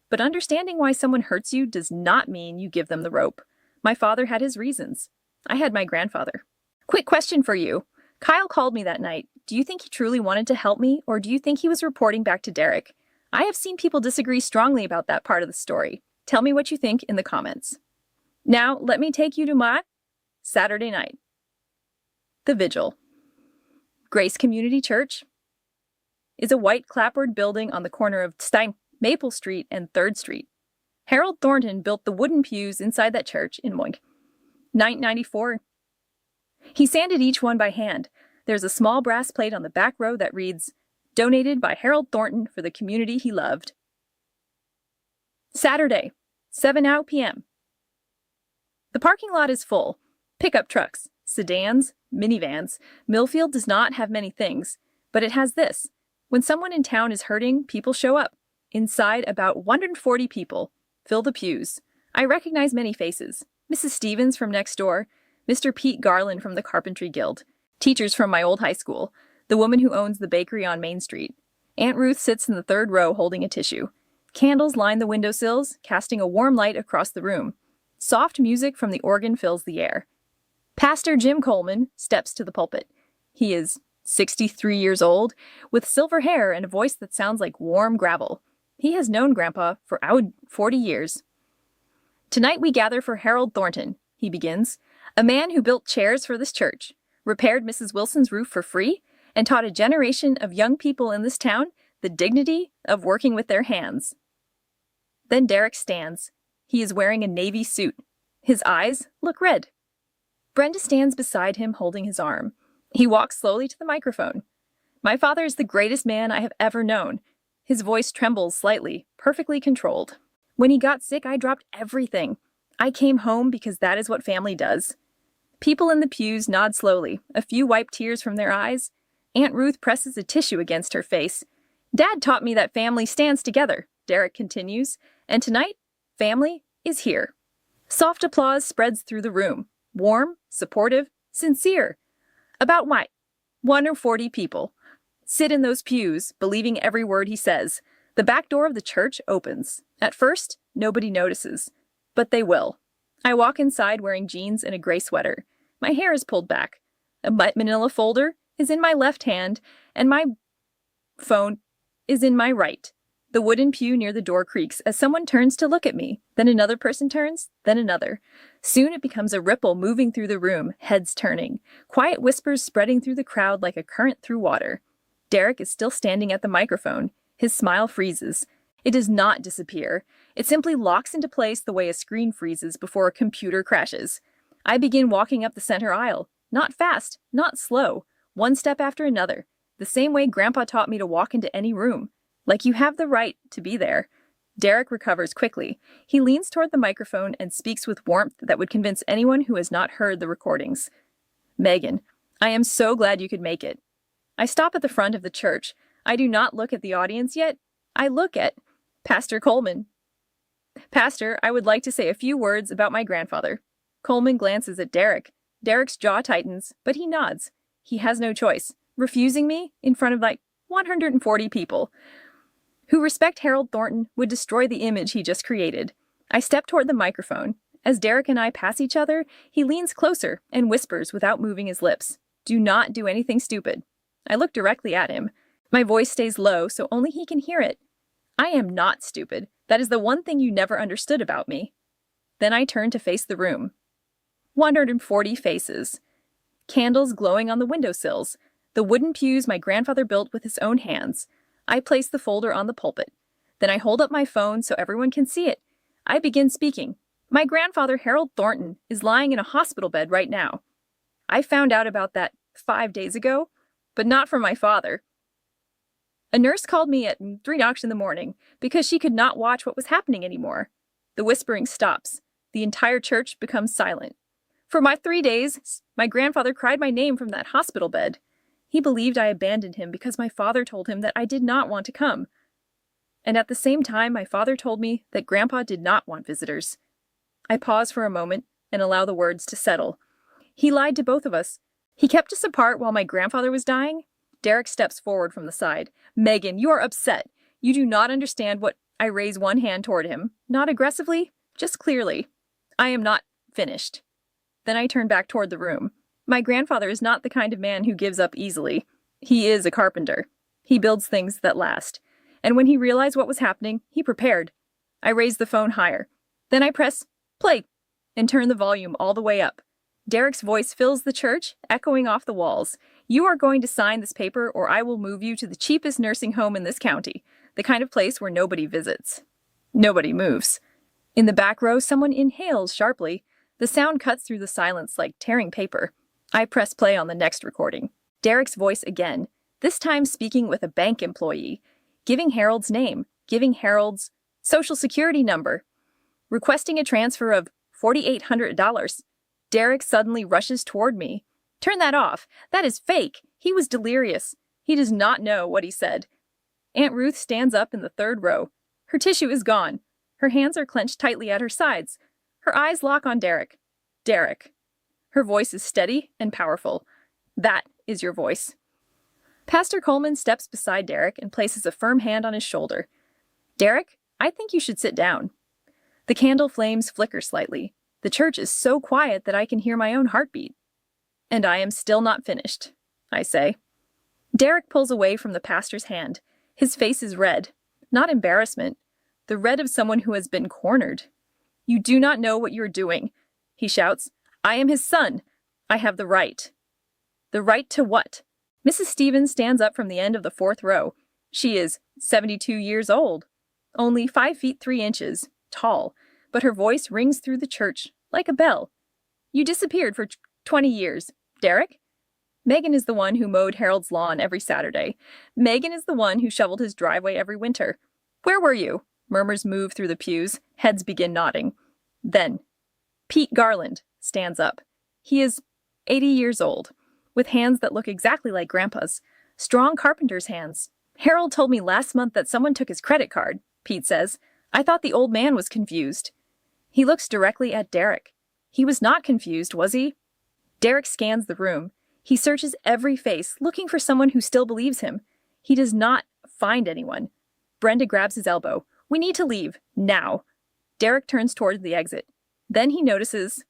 But understanding why someone hurts you does not mean you give them the rope. My father had his reasons. I had my grandfather. Quick question for you. Kyle called me that night. Do you think he truly wanted to help me, or do you think he was reporting back to Derek? I have seen people disagree strongly about that part of the story. Tell me what you think in the comments. Now, let me take you to my Saturday night. The Vigil. Grace Community Church is a white clapboard building on the corner of Maple Street and 3rd Street. Harold Thornton built the wooden pews inside that church in 1994. He sanded each one by hand. There's a small brass plate on the back row that reads, "Donated by Harold Thornton for the community he loved." Saturday, 7 p.m. The parking lot is full. Pickup trucks, sedans, minivans. Millfield does not have many things, but it has this. When someone in town is hurting, people show up. Inside, about 140 people fill the pews. I recognize many faces. Mrs. Stevens from next door, Mr. Pete Garland from the Carpentry Guild, teachers from my old high school, the woman who owns the bakery on Main Street. Aunt Ruth sits in the 3rd row holding a tissue. Candles line the windowsills, casting a warm light across the room. Soft music from the organ fills the air. Pastor Jim Coleman steps to the pulpit. He is 63 years old, with silver hair and a voice that sounds like warm gravel. He has known Grandpa for 40 years. Tonight we gather for Harold Thornton, he begins, a man who built chairs for this church, repaired Mrs. Wilson's roof for free, and taught a generation of young people in this town the dignity of working with their hands. Then Derek stands. He is wearing a navy suit. His eyes look red. Brenda stands beside him holding his arm. He walks slowly to the microphone. My father is the greatest man I have ever known. His voice trembles slightly, perfectly controlled. When he got sick, I dropped everything. I came home because that is what family does. People in the pews nod slowly. A few wipe tears from their eyes. Aunt Ruth presses a tissue against her face. Dad taught me that family stands together, Derek continues, and tonight, family is here. Soft applause spreads through the room. Warm, supportive, sincere. About 140 people sit in those pews, believing every word he says. The back door of the church opens. At first, nobody notices, but they will. I walk inside wearing jeans and a gray sweater. My hair is pulled back. A manila folder is in my left hand, and my phone is in my right. The wooden pew near the door creaks as someone turns to look at me. Then another person turns, then another. Soon it becomes a ripple moving through the room, heads turning. Quiet whispers spreading through the crowd like a current through water. Derek is still standing at the microphone. His smile freezes. It does not disappear. It simply locks into place the way a screen freezes before a computer crashes. I begin walking up the center aisle. Not fast, not slow. One step after another. The same way Grandpa taught me to walk into any room. Like you have the right to be there. Derek recovers quickly. He leans toward the microphone and speaks with warmth that would convince anyone who has not heard the recordings. Megan, I am so glad you could make it. I stop at the front of the church. I do not look at the audience yet. I look at Pastor Coleman. Pastor, I would like to say a few words about my grandfather. Coleman glances at Derek. Derek's jaw tightens, but he nods. He has no choice, refusing me in front of 140 people who respect Harold Thornton would destroy the image he just created. I step toward the microphone. As Derek and I pass each other, he leans closer and whispers without moving his lips. Do not do anything stupid. I look directly at him. My voice stays low so only he can hear it. I am not stupid. That is the one thing you never understood about me. Then I turn to face the room. 140 faces. Candles glowing on the windowsills. The wooden pews my grandfather built with his own hands. I place the folder on the pulpit. Then I hold up my phone so everyone can see it. I begin speaking. My grandfather, Harold Thornton, is lying in a hospital bed right now. I found out about that 5 days ago, but not from my father. A nurse called me at 3 o'clock in the morning because she could not watch what was happening anymore. The whispering stops. The entire church becomes silent. For my 3 days, my grandfather cried my name from that hospital bed. He believed I abandoned him because my father told him that I did not want to come. And at the same time, my father told me that Grandpa did not want visitors. I pause for a moment and allow the words to settle. He lied to both of us. He kept us apart while my grandfather was dying. Derek steps forward from the side. Megan, you are upset. You do not understand what I raise one hand toward him. Not aggressively, just clearly. I am not finished. Then I turn back toward the room. My grandfather is not the kind of man who gives up easily. He is a carpenter. He builds things that last. And when he realized what was happening, he prepared. I raise the phone higher. Then I press play and turn the volume all the way up. Derek's voice fills the church, echoing off the walls. You are going to sign this paper or I will move you to the cheapest nursing home in this county, the kind of place where nobody visits. Nobody moves. In the back row, someone inhales sharply. The sound cuts through the silence like tearing paper. I press play on the next recording. Derek's voice again, this time speaking with a bank employee, giving Harold's name, giving Harold's social security number, requesting a transfer of $4,800. Derek suddenly rushes toward me. Turn that off. That is fake. He was delirious. He does not know what he said. Aunt Ruth stands up in the third row. Her tissue is gone. Her hands are clenched tightly at her sides. Her eyes lock on Derek. Derek. Her voice is steady and powerful. That is your voice. Pastor Coleman steps beside Derek and places a firm hand on his shoulder. Derek, I think you should sit down. The candle flames flicker slightly. The church is so quiet that I can hear my own heartbeat. And I am still not finished, I say. Derek pulls away from the pastor's hand. His face is red. Not embarrassment. The red of someone who has been cornered. You do not know what you are doing, he shouts. I am his son. I have the right. The right to what? Mrs. Stevens stands up from the end of the fourth row. She is 72 years old, only 5 feet 3 inches tall, but her voice rings through the church like a bell. You disappeared for 20 years, Derek. Megan is the one who mowed Harold's lawn every Saturday. Megan is the one who shoveled his driveway every winter. Where were you? Murmurs move through the pews. Heads begin nodding. Then, Pete Garland stands up. He is 80 years old, with hands that look exactly like Grandpa's. Strong carpenter's hands. Harold told me last month that someone took his credit card, Pete says. I thought the old man was confused. He looks directly at Derek. He was not confused, was he? Derek scans the room. He searches every face, looking for someone who still believes him. He does not find anyone. Brenda grabs his elbow. We need to leave, now. Derek turns toward the exit. Then he notices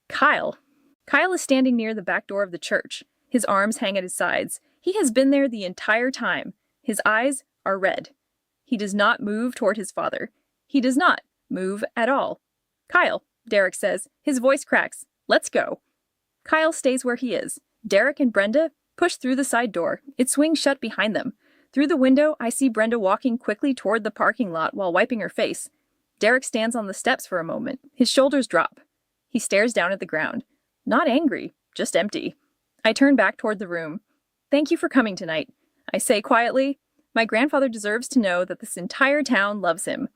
Kyle. Kyle is standing near the back door of the church. His arms hang at his sides. He has been there the entire time. His eyes are red. He does not move toward his father. He does not move at all. Kyle, Derek says. His voice cracks. Let's go. Kyle stays where he is. Derek and Brenda push through the side door. It swings shut behind them. Through the window, I see Brenda walking quickly toward the parking lot while wiping her face. Derek stands on the steps for a moment. His shoulders drop. He stares down at the ground. Not angry, just empty. I turn back toward the room. Thank you for coming tonight. I say quietly, my grandfather deserves to know that this entire town loves him.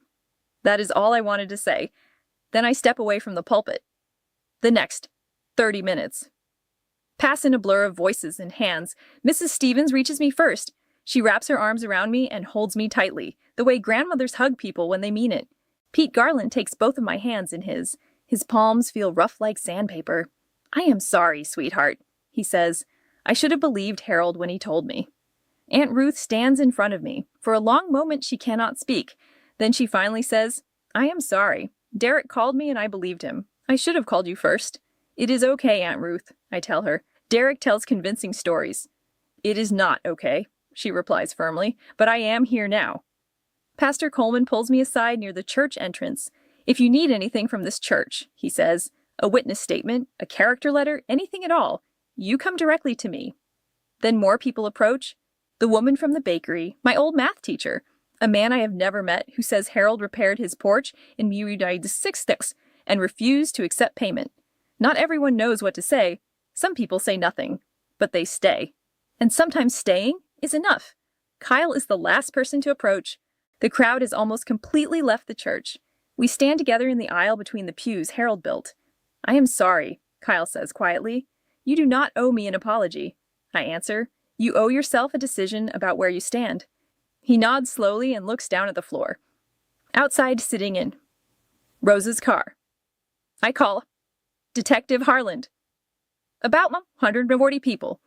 That is all I wanted to say. Then I step away from the pulpit. The next 30 minutes pass in a blur of voices and hands. Mrs. Stevens reaches me first. She wraps her arms around me and holds me tightly, the way grandmothers hug people when they mean it. Pete Garland takes both of my hands in his. His palms feel rough like sandpaper. I am sorry, sweetheart, he says. I should have believed Harold when he told me. Aunt Ruth stands in front of me. For a long moment she cannot speak. Then she finally says, I am sorry. Derek called me and I believed him. I should have called you first. It is okay, Aunt Ruth, I tell her. Derek tells convincing stories. It is not okay, she replies firmly, but I am here now. Pastor Coleman pulls me aside near the church entrance. If you need anything from this church, he says, a witness statement, a character letter, anything at all, you come directly to me. Then more people approach. The woman from the bakery, my old math teacher. A man I have never met who says Harold repaired his porch in United Six and refused to accept payment. Not everyone knows what to say. Some people say nothing, but they stay. And sometimes staying is enough. Kyle is the last person to approach. The crowd has almost completely left the church. We stand together in the aisle between the pews Harold built. I am sorry, Kyle says quietly. You do not owe me an apology. I answer, you owe yourself a decision about where you stand. He nods slowly and looks down at the floor. Outside, sitting in Rose's car. I call Detective Harland. About 140 people.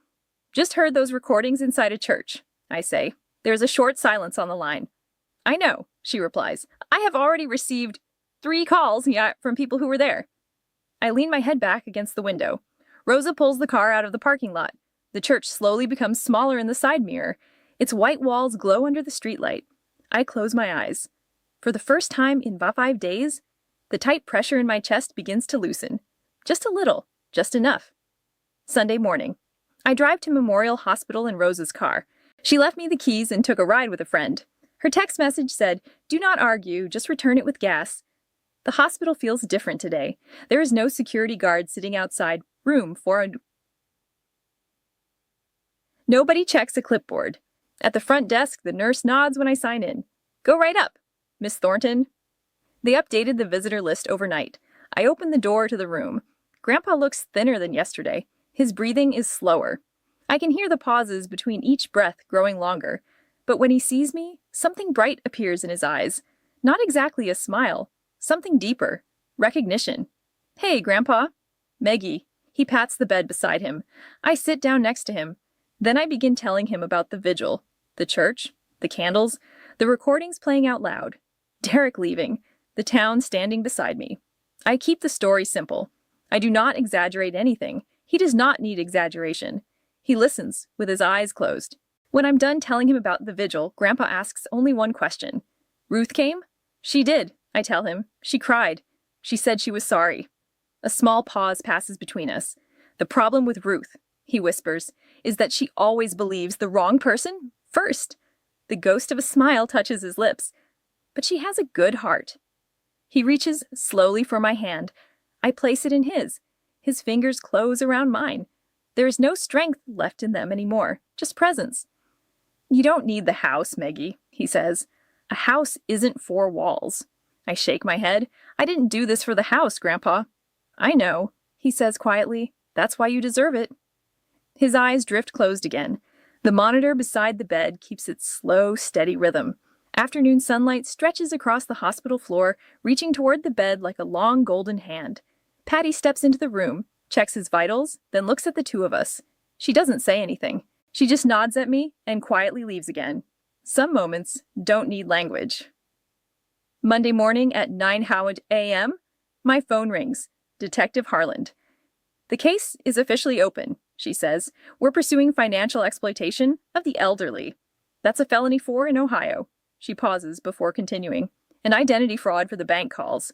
Just heard those recordings inside a church, I say. There's a short silence on the line. I know, she replies. I have already received 3 calls from people who were there. I lean my head back against the window. Rosa pulls the car out of the parking lot. The church slowly becomes smaller in the side mirror. Its white walls glow under the streetlight. I close my eyes. For the first time in 5 days, the tight pressure in my chest begins to loosen. Just a little, just enough. Sunday morning. I drive to Memorial Hospital in Rosa's car. She left me the keys and took a ride with a friend. Her text message said, "Do not argue, just return it with gas." The hospital feels different today. There is no security guard sitting outside room for Nobody checks a clipboard. At the front desk, the nurse nods when I sign in. Go right up, Miss Thornton. They updated the visitor list overnight. I open the door to the room. Grandpa looks thinner than yesterday. His breathing is slower. I can hear the pauses between each breath growing longer. But when he sees me, something bright appears in his eyes. Not exactly a smile. Something deeper. Recognition. Hey, Grandpa. Meggie. He pats the bed beside him. I sit down next to him. Then I begin telling him about the vigil, the church, the candles, the recordings playing out loud, Derek leaving, the town standing beside me. I keep the story simple. I do not exaggerate anything. He does not need exaggeration. He listens, with his eyes closed. When I'm done telling him about the vigil, Grandpa asks only one question. Ruth came? She did, I tell him. She cried. She said she was sorry. A small pause passes between us. The problem with Ruth, he whispers, is that she always believes the wrong person first. The ghost of a smile touches his lips. But she has a good heart. He reaches slowly for my hand. I place it in his. His fingers close around mine. There is no strength left in them anymore, just presence. You don't need the house, Meggie, he says. A house isn't 4 walls. I shake my head. I didn't do this for the house, Grandpa. I know, he says quietly. That's why you deserve it. His eyes drift closed again. The monitor beside the bed keeps its slow, steady rhythm. Afternoon sunlight stretches across the hospital floor, reaching toward the bed like a long golden hand. Patty steps into the room, checks his vitals, then looks at the 2 of us. She doesn't say anything. She just nods at me and quietly leaves again. Some moments don't need language. Monday morning at 9 a.m., my phone rings. Detective Harland. The case is officially open, she says. We're pursuing financial exploitation of the elderly. That's a felony 4 in Ohio. She pauses before continuing. An identity fraud for the bank calls.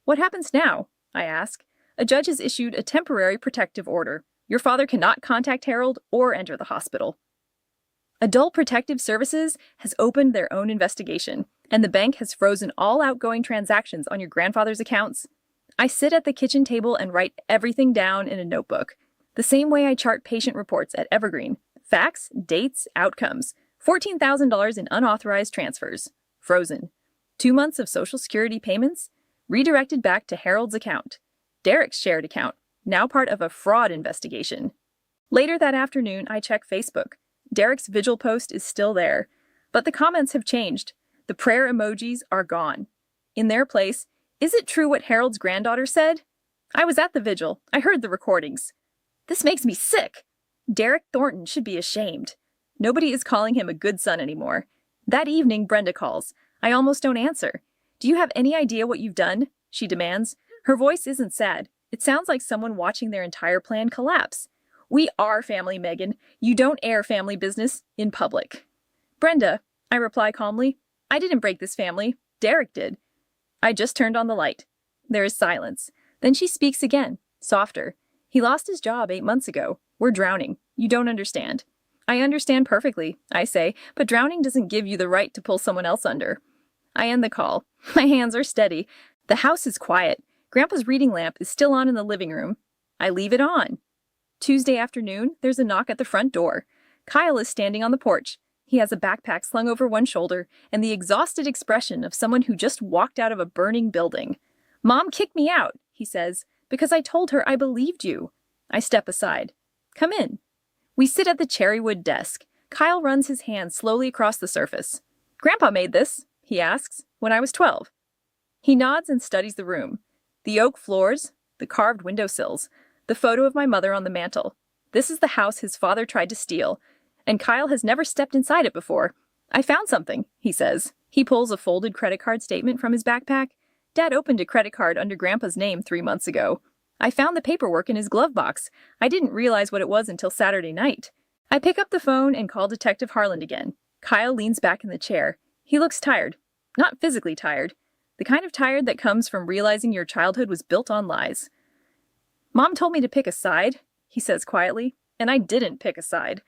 What happens now? I ask. A judge has issued a temporary protective order. Your father cannot contact Harold or enter the hospital. Adult Protective Services has opened their own investigation, and the bank has frozen all outgoing transactions on your grandfather's accounts. I sit at the kitchen table and write everything down in a notebook, the same way I chart patient reports at Evergreen. Facts, dates, outcomes. $14,000 in unauthorized transfers. Frozen. 2 months of Social Security payments. Redirected back to Harold's account. Derek's shared account, now part of a fraud investigation. Later that afternoon, I check Facebook. Derek's vigil post is still there, but the comments have changed. The prayer emojis are gone. In their place, is it true what Harold's granddaughter said? I was at the vigil. I heard the recordings. This makes me sick. Derek Thornton should be ashamed. Nobody is calling him a good son anymore. That evening, Brenda calls. I almost don't answer. Do you have any idea what you've done? She demands. Her voice isn't sad. It sounds like someone watching their entire plan collapse. We are family, Megan. You don't air family business in public. Brenda, I reply calmly. I didn't break this family. Derek did. I just turned on the light. There is silence. Then she speaks again, softer. He lost his job 8 months ago. We're drowning. You don't understand. I understand perfectly, I say, but drowning doesn't give you the right to pull someone else under. I end the call. My hands are steady. The house is quiet. Grandpa's reading lamp is still on in the living room. I leave it on. Tuesday afternoon, there's a knock at the front door. Kyle is standing on the porch. He has a backpack slung over one shoulder and the exhausted expression of someone who just walked out of a burning building. "Mom kicked me out," he says, "because I told her I believed you." I step aside. "Come in." We sit at the cherrywood desk. Kyle runs his hand slowly across the surface. "Grandpa made this," he asks, "when I was 12. He nods and studies the room. The oak floors, the carved windowsills, the photo of my mother on the mantel. This is the house his father tried to steal, and Kyle has never stepped inside it before. "I found something," he says. He pulls a folded credit card statement from his backpack. Dad opened a credit card under Grandpa's name 3 months ago. I found the paperwork in his glove box. I didn't realize what it was until Saturday night. I pick up the phone and call Detective Harland again. Kyle leans back in the chair. He looks tired. Not physically tired. The kind of tired that comes from realizing your childhood was built on lies. "Mom told me to pick a side," he says quietly, "and I didn't pick a side.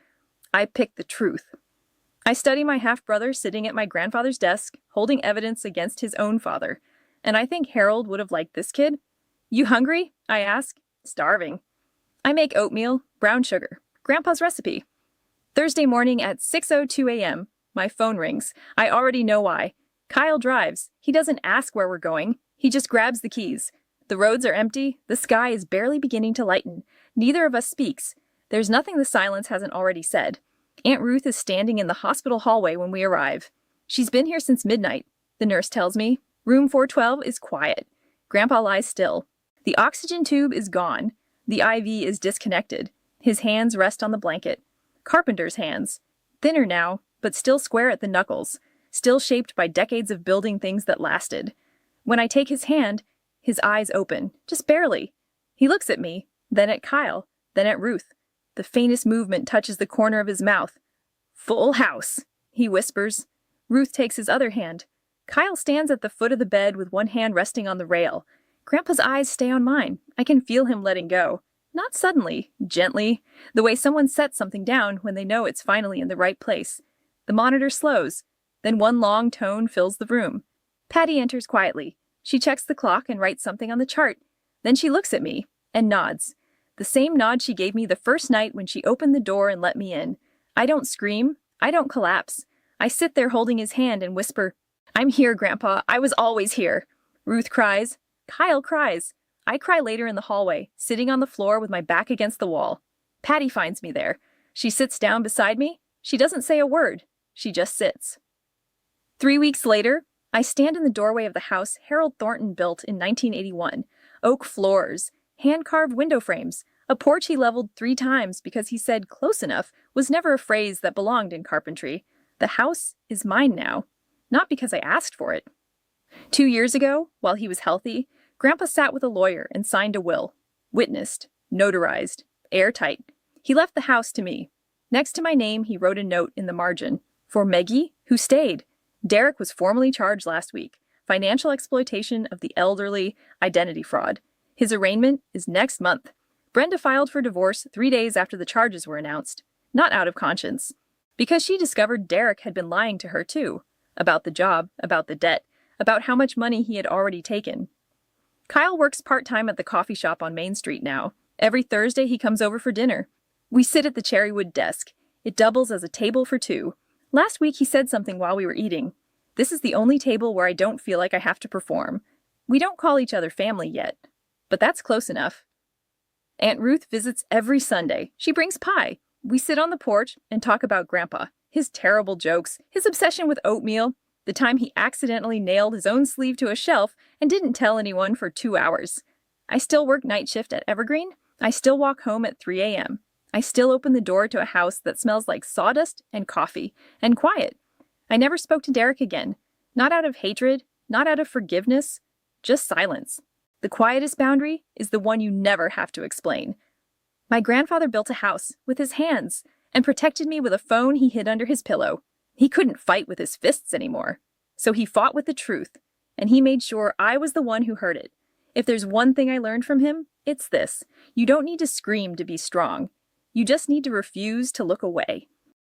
I picked the truth." I study my half-brother sitting at my grandfather's desk, holding evidence against his own father. And I think Harold would have liked this kid. "You hungry?" I ask. "Starving." I make oatmeal, brown sugar, Grandpa's recipe. Thursday morning at 6:02 a.m., my phone rings. I already know why. Kyle drives. He doesn't ask where we're going. He just grabs the keys. The roads are empty. The sky is barely beginning to lighten. Neither of us speaks. There's nothing the silence hasn't already said. Aunt Ruth is standing in the hospital hallway when we arrive. She's been here since midnight, the nurse tells me. Room 412 is quiet. Grandpa lies still. The oxygen tube is gone. The IV is disconnected. His hands rest on the blanket. Carpenter's hands. Thinner now, but still square at the knuckles. Still shaped by decades of building things that lasted. When I take his hand, his eyes open, just barely. He looks at me, then at Kyle, then at Ruth. The faintest movement touches the corner of his mouth. "Full house," he whispers. Ruth takes his other hand. Kyle stands at the foot of the bed with one hand resting on the rail. Grandpa's eyes stay on mine. I can feel him letting go. Not suddenly, gently, the way someone sets something down when they know it's finally in the right place. The monitor slows. Then one long tone fills the room. Patty enters quietly. She checks the clock and writes something on the chart. Then she looks at me and nods. The same nod she gave me the first night when she opened the door and let me in. I don't scream. I don't collapse. I sit there holding his hand and whisper, "I'm here, Grandpa. I was always here." Ruth cries. Kyle cries. I cry later in the hallway, sitting on the floor with my back against the wall. Patty finds me there. She sits down beside me. She doesn't say a word. She just sits. 3 weeks later, I stand in the doorway of the house Harold Thornton built in 1981. Oak floors, hand-carved window frames, a porch he leveled 3 times because he said "close enough" was never a phrase that belonged in carpentry. The house is mine now, not because I asked for it. 2 years ago, while he was healthy, Grandpa sat with a lawyer and signed a will. Witnessed, notarized, airtight. He left the house to me. Next to my name, he wrote a note in the margin. For Meggie, who stayed. Derek was formally charged last week. Financial exploitation of the elderly, identity fraud. His arraignment is next month. Brenda filed for divorce 3 days after the charges were announced. Not out of conscience. Because she discovered Derek had been lying to her too. About the job, about the debt, about how much money he had already taken. Kyle works part-time at the coffee shop on Main Street now. Every Thursday he comes over for dinner. We sit at the cherrywood desk. It doubles as a table for 2. Last week he said something while we were eating. This is the only table where I don't feel like I have to perform. We don't call each other family yet, but that's close enough. Aunt Ruth visits every Sunday. She brings pie. We sit on the porch and talk about Grandpa, his terrible jokes, his obsession with oatmeal, the time he accidentally nailed his own sleeve to a shelf and didn't tell anyone for 2 hours. I still work night shift at Evergreen. I still walk home at 3 a.m. I still open the door to a house that smells like sawdust and coffee and quiet. I never spoke to Derek again. Not out of hatred, not out of forgiveness, just silence. The quietest boundary is the one you never have to explain. My grandfather built a house with his hands and protected me with a phone he hid under his pillow. He couldn't fight with his fists anymore. So he fought with the truth, and he made sure I was the one who heard it. If there's one thing I learned from him, it's this. You don't need to scream to be strong. You just need to refuse to look away.